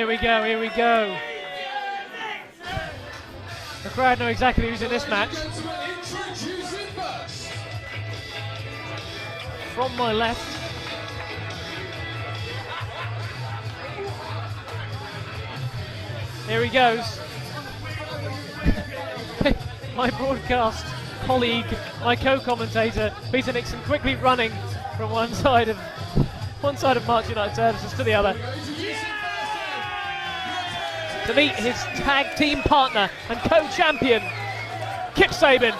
Here we go, here we go. The crowd know exactly who's in this match. From my left. Here he goes. My broadcast colleague, my co-commentator, Peter Nixon, quickly running from one side of March United Services to the other to meet his tag team partner and co-champion, Kip Sabian.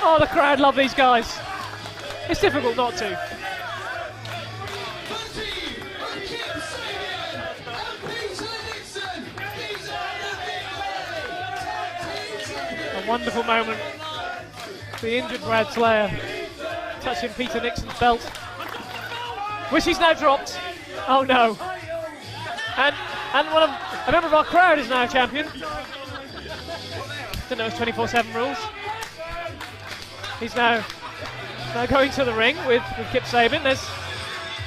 Oh, the crowd love these guys. It's difficult not to. A wonderful moment. The injured Brad Slayer touching Peter Nixon's belt, which he's now dropped. Oh no. And a member of our crowd is now champion. Didn't know it was 24/7 rules. He's now going to the ring with Kip Sabian. There's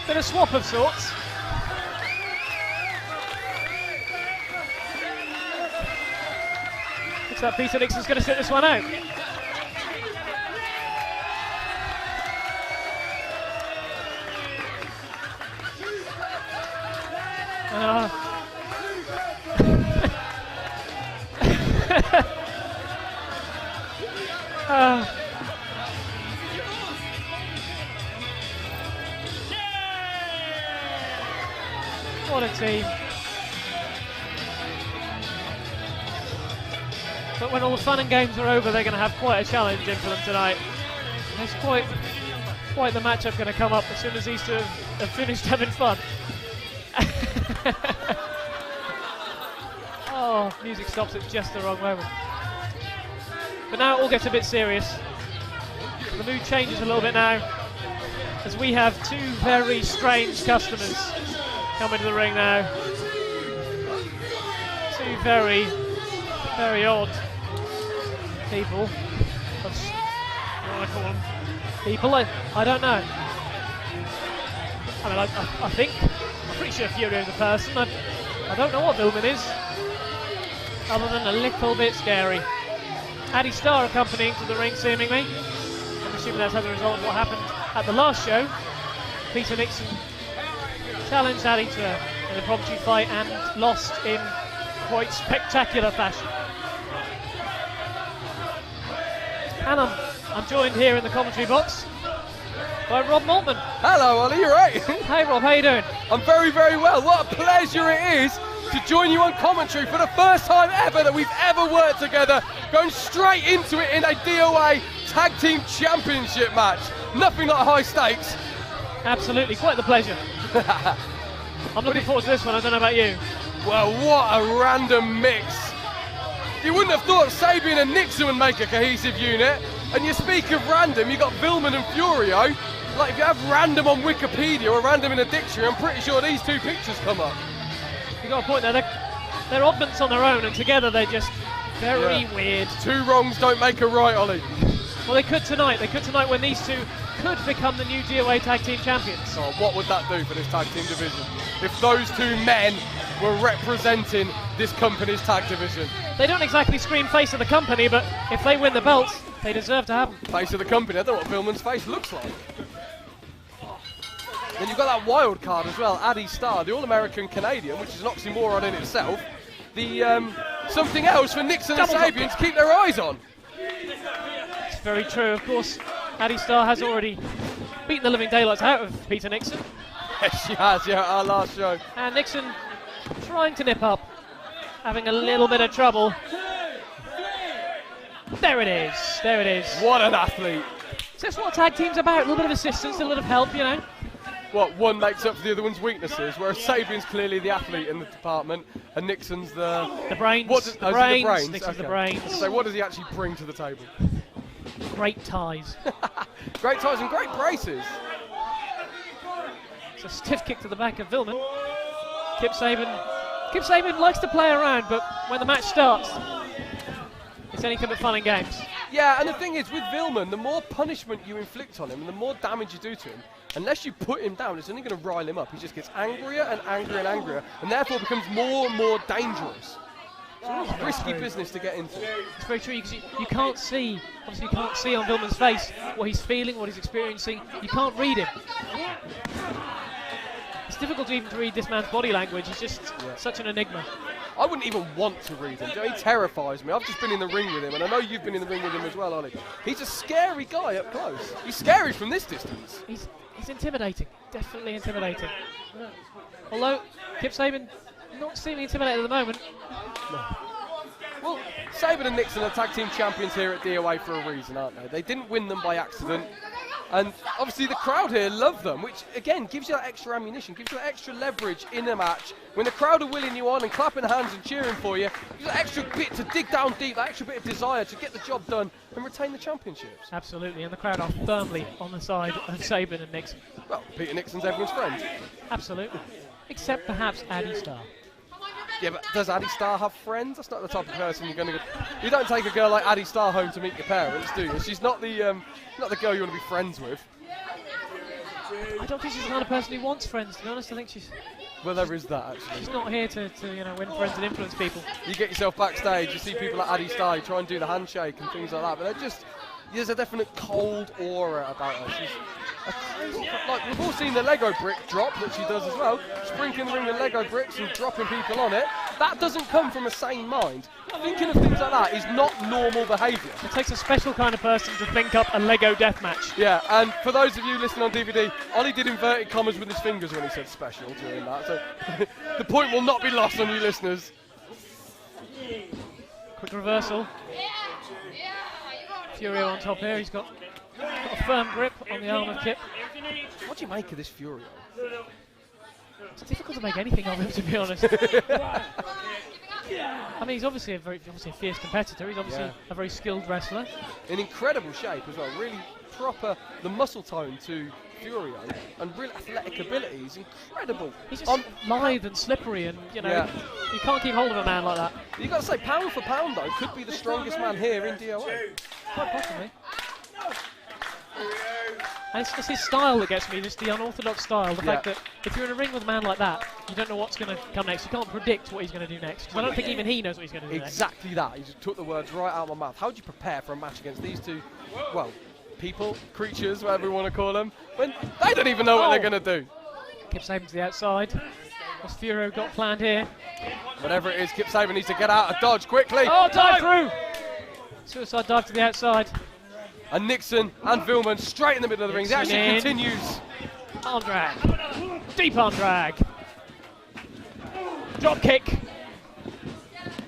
been a swap of sorts. Looks like Peter Nixon's going to sit this one out. What a team. But when all the fun and games are over, they're going to have quite a challenge in for them tonight. There's quite the matchup going to come up as soon as these two have finished having fun. Oh, music stops at just the wrong moment. But now it all gets a bit serious. The mood changes a little bit now, as we have two very strange customers coming to the ring now. Two very, very odd people. What do you want to call them? People? I don't know. I mean, I'm pretty sure Furio is a person. I don't know what Villman is, other than a little bit scary. Addy Starr accompanying to the ring, seemingly. I'm assuming that's as a result of what happened at the last show. Peter Nixon challenged Addy to an impromptu fight and lost in quite spectacular fashion. And I'm joined here in the commentary box by Rob Maltman. Hello, Ollie, you right? Hey Rob, how you doing? I'm very, very well. What a pleasure it is to join you on commentary for the first time ever that we've ever worked together, going straight into it in a DOA Tag Team Championship match. Nothing like high stakes. Absolutely, quite the pleasure. I'm looking forward to this one, I don't know about you. Well, what a random mix. You wouldn't have thought Sabian and Nixon would make a cohesive unit. And you speak of random, you got Villman and Furio. Like, if you have random on Wikipedia or random in a dictionary, I'm pretty sure these two pictures come up. You got a point there. They're oddments on their own, and together they're just very weird. Two wrongs don't make a right, Ollie. Well, they could tonight. They could tonight when these two could become the new DOA Tag Team Champions. Oh, what would that do for this tag team division? If those two men were representing this company's tag division. They don't exactly scream face of the company, but if they win the belts, they deserve to have them. Face of the company. I don't know what Villman's face looks like. Then you've got that wild card as well, Addy Starr, the All-American Canadian, which is an oxymoron in itself. The something else for Nixon and Sabian to keep their eyes on. It's very true, of course. Addy Starr has already beaten the living daylights out of Peter Nixon. Yes, she has, yeah, our last show. And Nixon trying to nip up, having a little bit of trouble. There it is, there it is. What an athlete. So that's what a tag team's about, a little bit of assistance, a little bit of help, you know. What, one makes up for the other one's weaknesses, whereas Sabian's clearly the athlete in the department, and Nixon's the brains. What the brains? Nixon's the brains. So what does he actually bring to the table? Great ties. Great ties and great braces. It's a stiff kick to the back of Villman. Kip Sabian likes to play around, but when the match starts, it's anything but fun and games. Yeah, and the thing is, with Villman, the more punishment you inflict on him and the more damage you do to him, unless you put him down, it's only going to rile him up. He just gets angrier and angrier and angrier, and therefore becomes more and more dangerous. It's a really risky business to get into. It's very true, because you can't see, obviously you can't see on Villman's face what he's feeling, what he's experiencing. You can't read him. It's difficult to even read this man's body language. He's just such an enigma. I wouldn't even want to read him. He terrifies me. I've just been in the ring with him, and I know you've been in the ring with him as well, Ollie. He's a scary guy up close. He's scary from this distance. He's intimidating, definitely intimidating. Although Kip Sabian not seeming intimidated at the moment. No. Well, Sabian and Nixon are tag team champions here at DOA for a reason, aren't they? They didn't win them by accident. And obviously the crowd here love them, which again gives you that extra ammunition, gives you that extra leverage in the match. When the crowd are willing you on and clapping hands and cheering for you, gives you that extra bit to dig down deep, that extra bit of desire to get the job done and retain the championships. Absolutely, and the crowd are firmly on the side of Sabian and Nixon. Well, Peter Nixon's everyone's friend. Absolutely. Except perhaps Addy Starr. Yeah, but does Addy Starr have friends? That's not the type of person you're going to go... You don't take a girl like Addy Starr home to meet your parents, do you? She's not the girl you want to be friends with. I don't think she's the kind of person who wants friends, to be honest. I think she's... Well, there is that, actually. She's not here to win friends and influence people. You get yourself backstage, you see people like Addy Starr try and do the handshake and things like that, but they're just... There's a definite cold aura about her. She's a crazy... Like, we've all seen the Lego brick drop that she does as well. Sprinkling the ring with Lego bricks and dropping people on it. That doesn't come from a sane mind. Thinking of things like that is not normal behaviour. It takes a special kind of person to think up a Lego death match. Yeah, and for those of you listening on DVD, Ollie did inverted commas with his fingers when he said special during that. So the point will not be lost on you listeners. Quick reversal. Furio on top here. He's got a firm grip on the arm of Kip. What do you make of this Furio? It's difficult to make anything of him, to be honest. I mean, he's obviously a fierce competitor. He's obviously a very skilled wrestler. In incredible shape as well. Really proper, the muscle tone to Furio and real athletic ability. He's incredible. He's just lithe and slippery, and you can't keep hold of a man like that. You've got to say, pound for pound though, could be the strongest man here in DOA. Quite possibly. And it's his style that gets me, just the unorthodox style. The fact that if you're in a ring with a man like that, you don't know what's going to come next. You can't predict what he's going to do next. I don't think even he knows what he's going to do next. Exactly that. He just took the words right out of my mouth. How do you prepare for a match against these two, well, people, creatures, whatever we want to call them, when they don't even know what they're going to do? Kip Sabian to the outside. What's Furio got planned here? Whatever it is, Kip Sabian needs to get out of dodge quickly. Oh, dive through! Suicide dive to the outside. And Nixon and Villman straight in the middle of the ring. The action continues. Arm drag. Deep arm drag. Drop kick.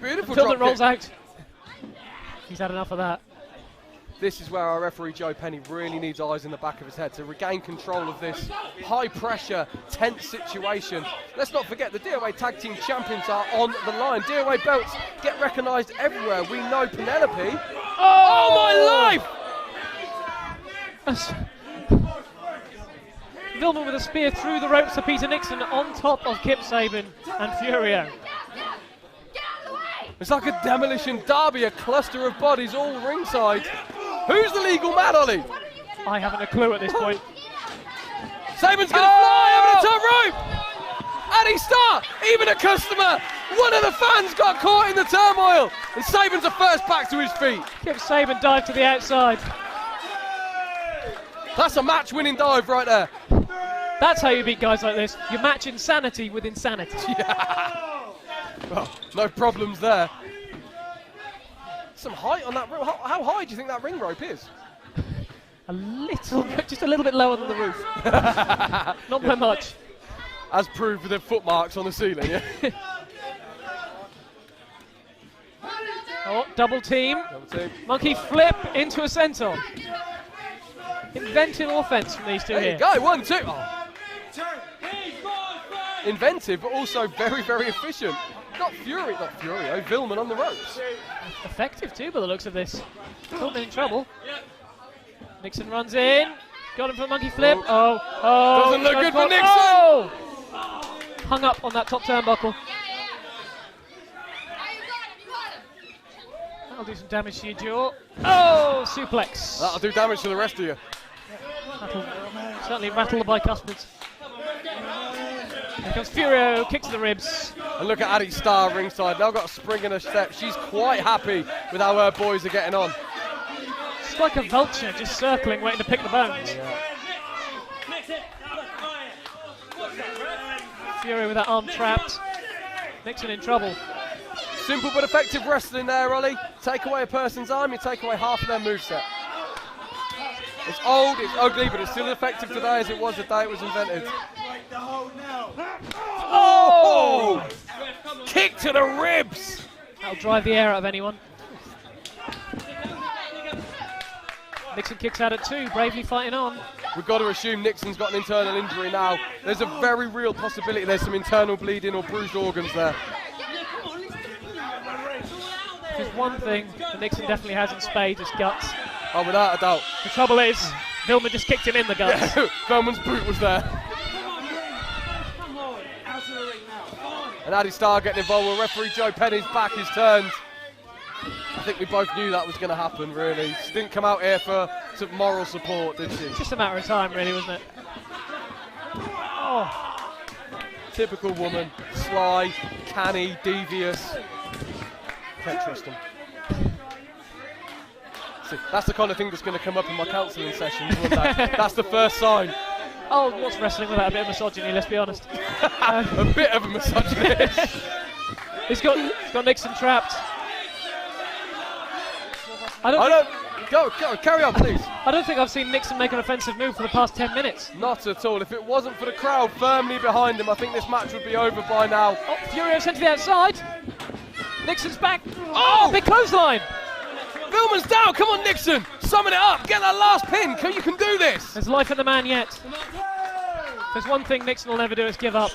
Beautiful Villman drop rolls kick. out. He's had enough of that. This is where our referee Joe Penny really needs eyes in the back of his head to regain control of this high pressure, tense situation. Let's not forget the DOA Tag Team Champions are on the line. DOA belts get recognised everywhere. We know Penelope. Oh my life! Villman with a spear through the ropes to Peter Nixon on top of Kip Sabian and Furio. It's like a demolition derby, a cluster of bodies all ringside. Who's the legal man, Ollie? I haven't a clue at this point. Sabian's going to fly over the top rope. Addy Starr, even a customer. One of the fans got caught in the turmoil. And Sabian's the first back to his feet. Kip Sabian dive to the outside. That's a match-winning dive right there. That's how you beat guys like this. You match insanity with insanity. Yeah. Well, no problems there. Some height on that rope. How high do you think that ring rope is? Just a little bit lower than the roof. Not by much. As proved with the foot marks on the ceiling, yeah? Oh, double team. Double team. Monkey flip into a senton. Inventive offense from these two here. There you go, 1, 2. Oh. Inventive, but also very, very efficient. Not Furio, Vilman on the ropes. Effective too, by the looks of this. Caught him in trouble. Nixon runs in. Got him for a monkey flip. Oh. Doesn't look good for Nixon. Oh! Hung up on that top turnbuckle. That'll do some damage to your jaw. Oh, suplex. That'll do damage to the rest of you. That'll Certainly rattle the bicuspids. Here comes Furio, kick to the ribs. And look at Addy Starr ringside. Now got a spring in her step. She's quite happy with how her boys are getting on. It's like a vulture just circling, waiting to pick the bones. Yeah. Furio with that arm trapped. Nixon in trouble. Simple but effective wrestling there, Ollie. Take away a person's arm, you take away half of their moveset. It's old, it's ugly, but it's still effective today as it was the day it was invented. Oh! Kick to the ribs! That'll drive the air out of anyone. Nixon kicks out at 2, bravely fighting on. We've got to assume Nixon's got an internal injury now. There's a very real possibility there's some internal bleeding or bruised organs there. There's one thing that Nixon definitely has in spades, is guts. Oh, without a doubt. The trouble is, Villman just kicked him in the guts. Yeah, Villman's boot was there. And Addy Starr getting involved with referee Joe Penny's back is turned. I think we both knew that was going to happen, really. She didn't come out here for some moral support, did she? It's just a matter of time, really, wasn't it? Oh. Typical woman. Sly, canny, devious. Can't trust him. See, that's the kind of thing that's going to come up in my counselling sessions one day. That's the first sign. Oh, what's wrestling without a bit of misogyny, let's be honest. A bit of a misogynist. He's got Nixon trapped. Go, carry on, please. I don't think I've seen Nixon make an offensive move for the past 10 minutes. Not at all. If it wasn't for the crowd firmly behind him, I think this match would be over by now. Oh, Furio sent to the outside. Nixon's back. Oh, big clothesline. Villman's down. Come on, Nixon. Summon it up. Get that last pin. You can do this. There's life in the man yet. There's one thing Nixon will never do, is give up.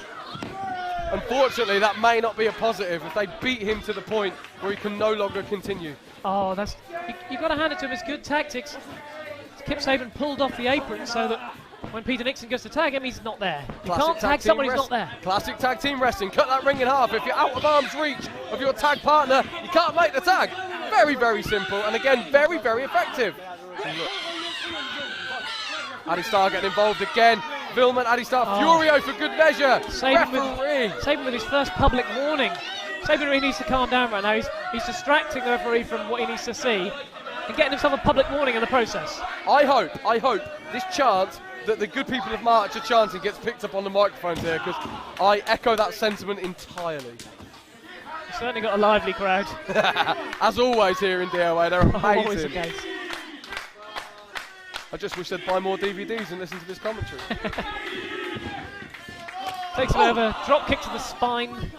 Unfortunately, that may not be a positive if they beat him to the point where he can no longer continue. Oh, that's you've got to hand it to him. It's good tactics. Kip Sabian pulled off the apron so that when Peter Nixon goes to tag him, he's not there. You can't tag someone who's not there. Classic tag team wrestling. Cut that ring in half. If you're out of arm's reach of your tag partner, you can't make the tag. Very, very simple, and again, very, very effective. Addy Starr getting involved again. Vilman, Addy Starr, Furio for good measure. Sabian with his first public warning. Sabian really needs to calm down right now. He's distracting the referee from what he needs to see and getting himself a public warning in the process. I hope this chant that the good people of March are chanting gets picked up on the microphones here, because I echo that sentiment entirely. We've certainly got a lively crowd. As always here in DOA, they're amazing. Always the case. I just wish they'd buy more DVDs and listen to this commentary. Takes him over, drop kick to the spine.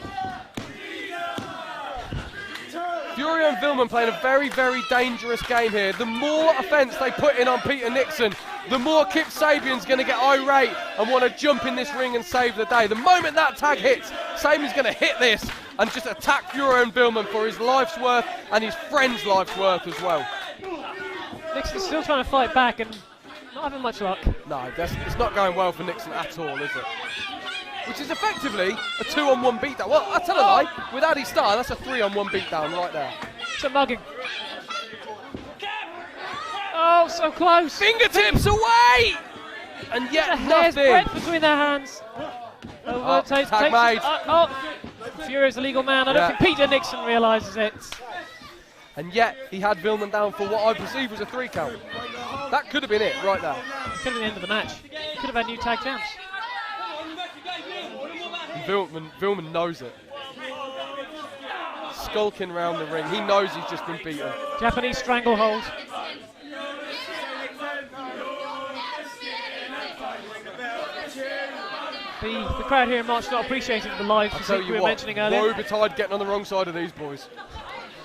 Furio and Vilman playing a very, very dangerous game here. The more offence they put in on Peter Nixon, the more Kip Sabian's going to get irate and want to jump in this ring and save the day. The moment that tag hits, Sabian's going to hit this and just attack Furio and Vilman for his life's worth and his friend's life's worth as well. Nixon's still trying to fight back and not having much luck. No, it's not going well for Nixon at all, is it? Which is effectively a 2-on-1 beatdown. Well, I tell a lie, with Addy Starr, that's a 3-on-1 beatdown right there. It's a mugging. Oh, so close. Fingertips away! And yet a hair's nothing. breadth between their hands. Tag made. Furio's a legal man. I don't think Peter Nixon realises it. And yet he had Villman down for what I perceive was a 3 count. That could have been it right there. Could have been the end of the match. Could have had new tag champs. Villman knows it. Skulking around the ring. He knows he's just been beaten. Japanese stranglehold. The crowd here in March not appreciating the live physique we were mentioning earlier. Robitaille getting on the wrong side of these boys.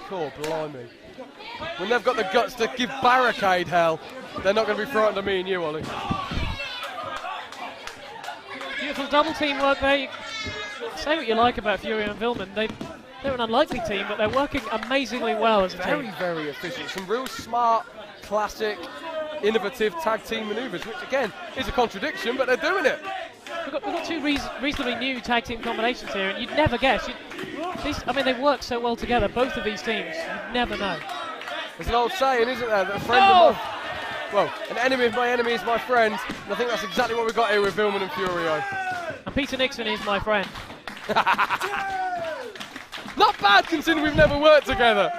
God blimey. When they've got the guts to give barricade hell, they're not going to be frightened of me and you, Ollie. Beautiful double team work there. Say what you like about Furio and Vilman. They're an unlikely team, but they're working amazingly well as a team. Very, very efficient. Some real smart, classic, innovative tag team manoeuvres, which again is a contradiction, but they're doing it. We've got two reasonably new tag team combinations here, and you'd never guess. They work so well together, both of these teams. You'd never know. There's an old saying, isn't there, that a friend of mine... well, an enemy of my enemy is my friend, and I think that's exactly what we got here with Villman and Furio. And Peter Nixon is my friend. Not bad considering we've never worked together.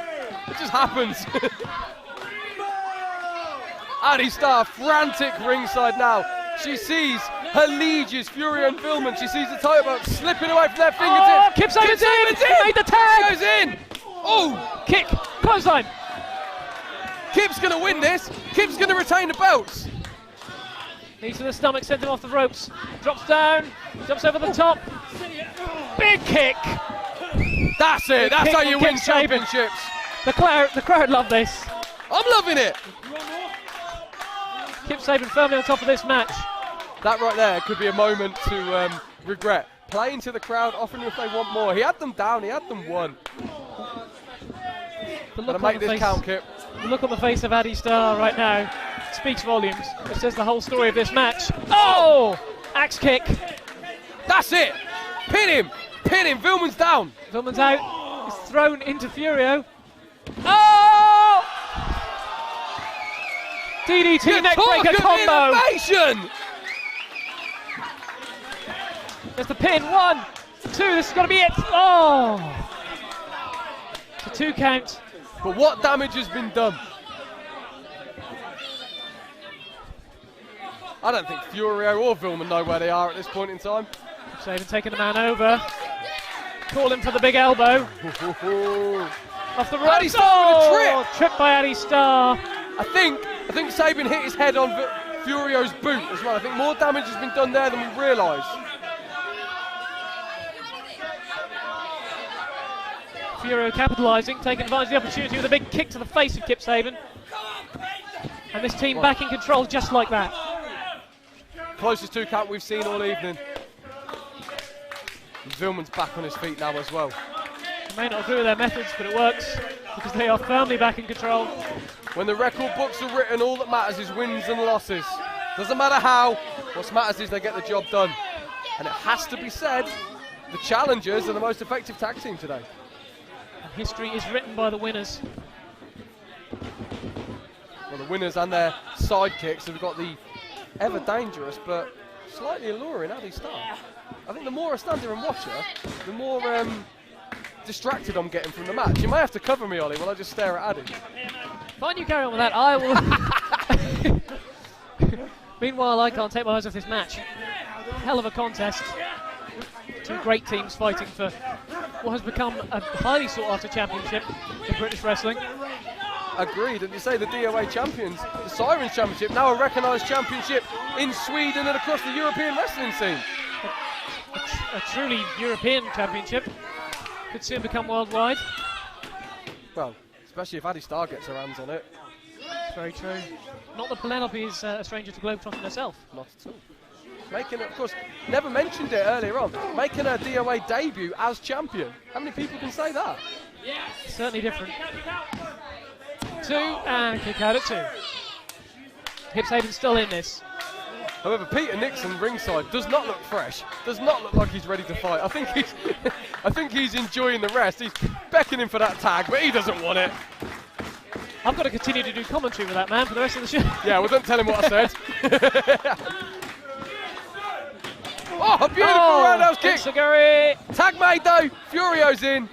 It just happens. Addy Starr frantic ringside now. She sees her lieges, Furio and Vilman. She sees the title belt slipping away from their fingertips. Oh, Kip Sabian's in! Made the tag! Goes in! Oh! Kick! Clothesline! Kip's going to win this. Kip's going to retain the belts. Knees to the stomach, sends him off the ropes. Drops down, jumps over the top. Big kick! That's it. That's how you win championships. The crowd love this. I'm loving it. Kip Sabian firmly on top of this match. That right there could be a moment to regret. Playing to the crowd, offering if they want more. He had them down, he had them won. The make this count, Kip. The look on the face of Addy Starr right now speaks volumes. It says the whole story of this match. Oh! Axe kick. That's it. Pin him. Pin him. Villman's down. Villman's out. He's thrown into Furio. Oh! DDT neckbreaker combo. Innovation. There's the pin. 1, 2. This is going to be it. Oh! It's a 2 count. But what damage has been done? I don't think Furio or Villman know where they are at this point in time. Sabian taking the man over. Calling for the big elbow. Off the right. Addy Starr with a trip. Tripped by Addy Starr. I think Sabian hit his head on Furio's boot as well. I think more damage has been done there than we realise. Furio capitalising, taking advantage of the opportunity with a big kick to the face of Kip Sabian. And this team back in control just like that. Closest 2 count we've seen all evening. And Villman's back on his feet now as well. You may not agree with their methods, but it works because they are firmly back in control. When the record books are written, all that matters is wins and losses. Doesn't matter how, what matters is they get the job done. And it has to be said, the challengers are the most effective tag team today. And history is written by the winners. Well, the winners and their sidekicks have got the ever dangerous but slightly alluring Addy Starr. I think the more I stand here and watch her, the more distracted I'm getting from the match. You may have to cover me, Ollie, while I just stare at Addy. Fine, you carry on with that. I will. Meanwhile, I can't take my eyes off this match. Hell of a contest. 2 great teams fighting for what has become a highly sought-after championship in British wrestling. Agreed, and you say the DOA champions, the Sirens Championship, now a recognised championship in Sweden and across the European wrestling scene. A truly European championship. Could soon become worldwide. Well, especially if Addy Starr gets her hands on it. It's very true. Not that Penelope is a stranger to globetrotting herself. Not at all. Making it, of course, never mentioned it earlier on, making her DOA debut as champion. How many people can say that? Certainly different. 2 and kick out at 2. Kip Sabian's still in this. However, Peter Nixon ringside does not look fresh. Does not look like he's ready to fight. I think he's enjoying the rest. He's beckoning for that tag, but he doesn't want it. I've got to continue to do commentary with that man for the rest of the show. Yeah, well, don't tell him what I said. Oh, a beautiful roundhouse kick. Tag made though. Furio's in.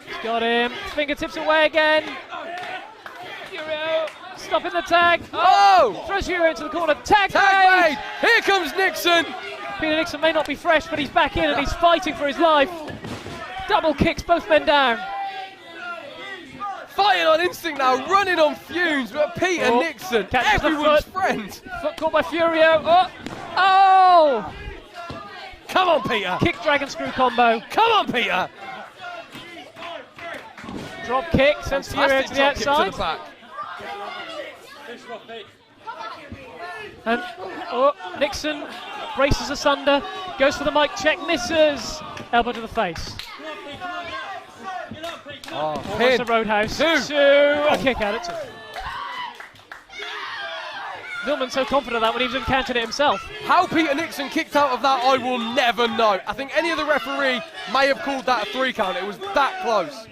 He's got him. Fingertips away again. Furio stopping the tag. Oh! Throws Furio into the corner. Tag made. Here comes Nixon. Peter Nixon may not be fresh, but he's back in and he's fighting for his life. Double kicks, both men down. Fighting on instinct now, running on fumes, but Peter Nixon, everyone's friend. Foot caught by Furio. Oh! Come on, Peter. Kick dragon screw combo. Come on, Peter. Drop kick, sends Furio to the outside. To the back. And Nixon braces asunder, goes for the mic check, misses. Elbow to the face. Almost a roadhouse. 2. A kick out at 2. Villman so confident of that when he was encountering it himself. How Peter Nixon kicked out of that, I will never know. I think any other referee may have called that a 3 count. It was that close.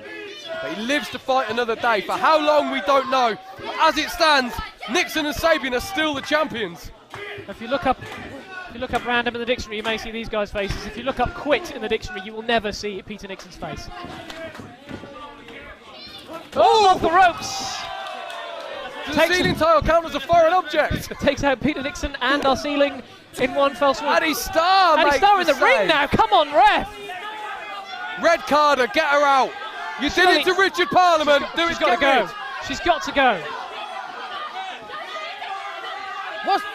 But he lives to fight another day. For how long, we don't know. But as it stands, Nixon and Sabian are still the champions. If you look up random in the dictionary, you may see these guys' faces. If you look up quit in the dictionary, you will never see Peter Nixon's face. Oh, off the ropes! Does the ceiling tile count as a foreign object? Takes out Peter Nixon and our ceiling in one fell swoop. Addy Starr, Addy Starr in the ring now. Come on, ref! Red carder, get her out. You did it to Richard Parliament. She's got to go. She's got to go.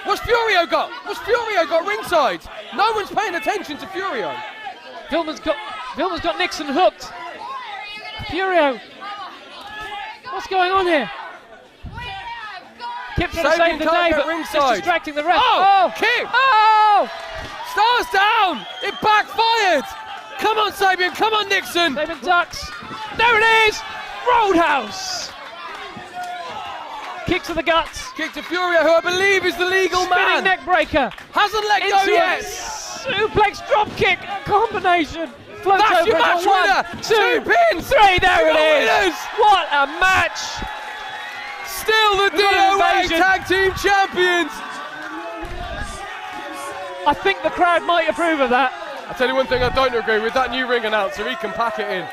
What's Furio got? What's Furio got ringside? No one's paying attention to Furio. Villman's got Nixon hooked. Furio. What's going on here? Kip trying to save the day, but just distracting the ref. Oh! Kip! Oh! Star's down! It backfired! Come on, Sabian, come on, Nixon! Sabian ducks. There it is! Roadhouse! Kick to the guts. Kick to Furio, who I believe is the legal man. Spinning neck breaker. Hasn't let go yet. Suplex drop kick combination. Floats That's over your match winner. 1, 2, pins. 3. There it is. Winners. What a match! Still the DOA Tag Team Champions. I think the crowd might approve of that. I'll tell you one thing I don't agree with, that new ring announcer, he can pack it in.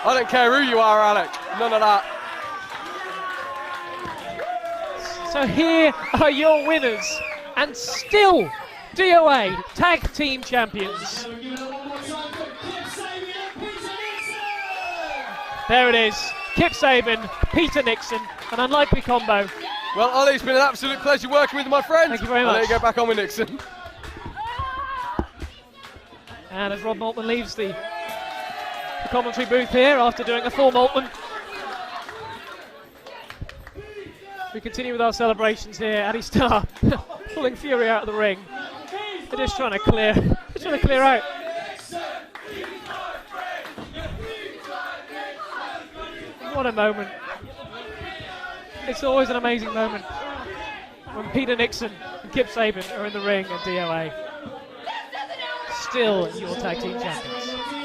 I don't care who you are, Alec, none of that. So here are your winners, and still DOA Tag Team Champions. There it is, Kip Sabian, Peter Nixon, an unlikely combo. Well, Ollie, it's been an absolute pleasure working with my friend. Thank you very much. I'll let you go back on with Nixon. And as Rob Maltman leaves the commentary booth here after doing a full Maltman, we continue with our celebrations here. Addy Starr pulling Fury out of the ring. They're just trying to clear out. What a moment. It's always an amazing moment when Peter Nixon and Kip Sabian are in the ring at DOA. Still your tag team champions.